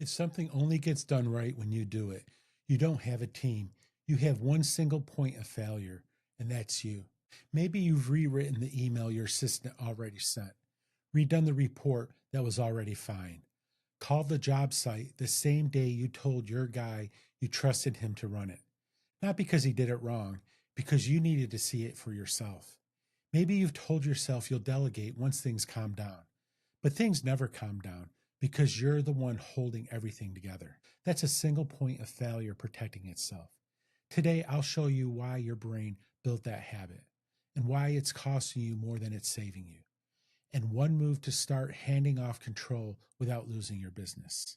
If something only gets done right when you do it, you don't have a team. You have one single point of failure, and that's you. Maybe you've rewritten the email your assistant already sent, redone the report that was already fine, called the job site the same day you told your guy you trusted him to run it. Not because he did it wrong, because you needed to see it for yourself. Maybe you've told yourself you'll delegate once things calm down, but things never calm down because you're the one holding everything together. That's a single point of failure protecting itself. Today, I'll show you why your brain built that habit and why it's costing you more than it's saving you, and one move to start handing off control without losing your business.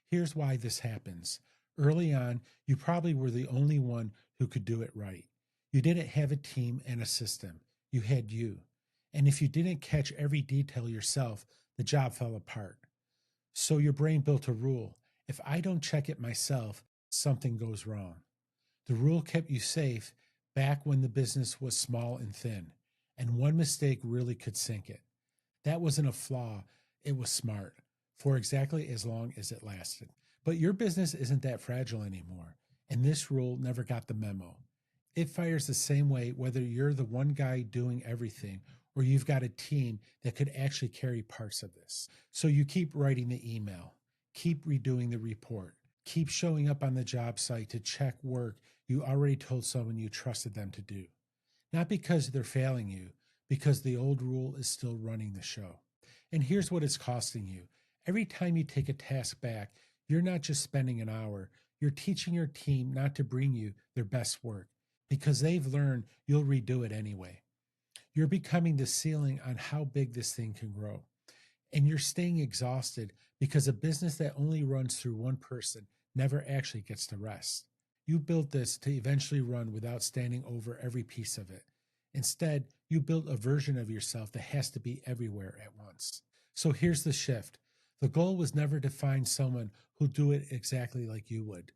Here's why this happens. Early on, you probably were the only one who could do it right. You didn't have a team and a system. You had you. And if you didn't catch every detail yourself, the job fell apart. So your brain built a rule. If I don't check it myself, something goes wrong. The rule kept you safe back when the business was small and thin, and one mistake really could sink it. That wasn't a flaw, it was smart, for exactly as long as it lasted. But your business isn't that fragile anymore, and this rule never got the memo. It fires the same way whether you're the one guy doing everything or you've got a team that could actually carry parts of this. So you keep writing the email, keep redoing the report, keep showing up on the job site to check work you already told someone you trusted them to do. Not because they're failing you, because the old rule is still running the show. And here's what it's costing you. Every time you take a task back, you're not just spending an hour, you're teaching your team not to bring you their best work because they've learned you'll redo it anyway. You're becoming the ceiling on how big this thing can grow. And you're staying exhausted because a business that only runs through one person never actually gets to rest. You built this to eventually run without standing over every piece of it. Instead, you built a version of yourself that has to be everywhere at once. So here's the shift. The goal was never to find someone who'll do it exactly like you would.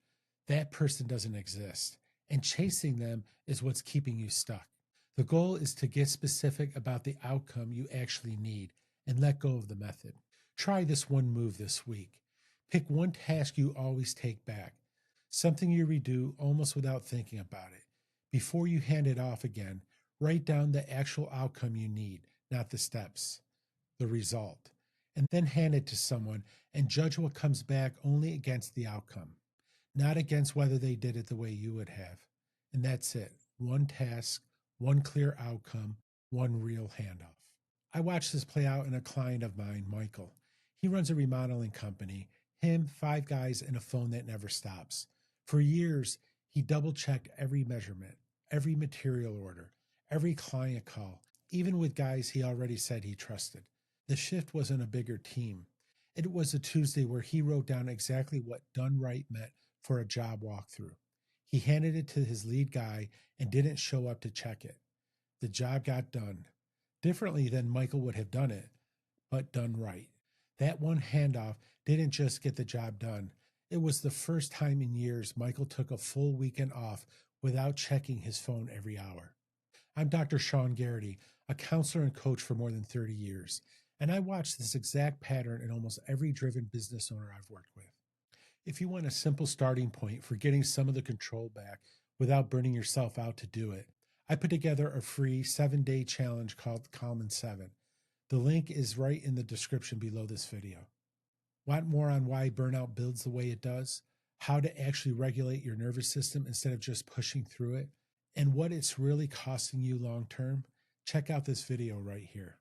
That person doesn't exist, and chasing them is what's keeping you stuck. The goal is to get specific about the outcome you actually need and let go of the method. Try this one move this week. Pick one task you always take back, something you redo almost without thinking about it. Before you hand it off again, write down the actual outcome you need, not the steps, the result, and then hand it to someone and judge what comes back only against the outcome, not against whether they did it the way you would have. And that's it. One task, one clear outcome, one real handoff. I watched this play out in a client of mine, Michael. He runs a remodeling company, him, 5 guys, and a phone that never stops. For years, he double checked every measurement, every material order, every client call, even with guys he already said he trusted. The shift wasn't a bigger team. It was a Tuesday where he wrote down exactly what done right meant for a job walkthrough. He handed it to his lead guy and didn't show up to check it. The job got done, differently than Michael would have done it, but done right. That one handoff didn't just get the job done. It was the first time in years Michael took a full weekend off without checking his phone every hour. I'm Dr. Sean Garrity, a counselor and coach for more than 30 years, and I watched this exact pattern in almost every driven business owner I've worked with. If you want a simple starting point for getting some of the control back without burning yourself out to do it, I put together a free 7-day challenge called Calm in 7. The link is right in the description below this video. Want more on why burnout builds the way it does, how to actually regulate your nervous system instead of just pushing through it, and what it's really costing you long term? Check out this video right here.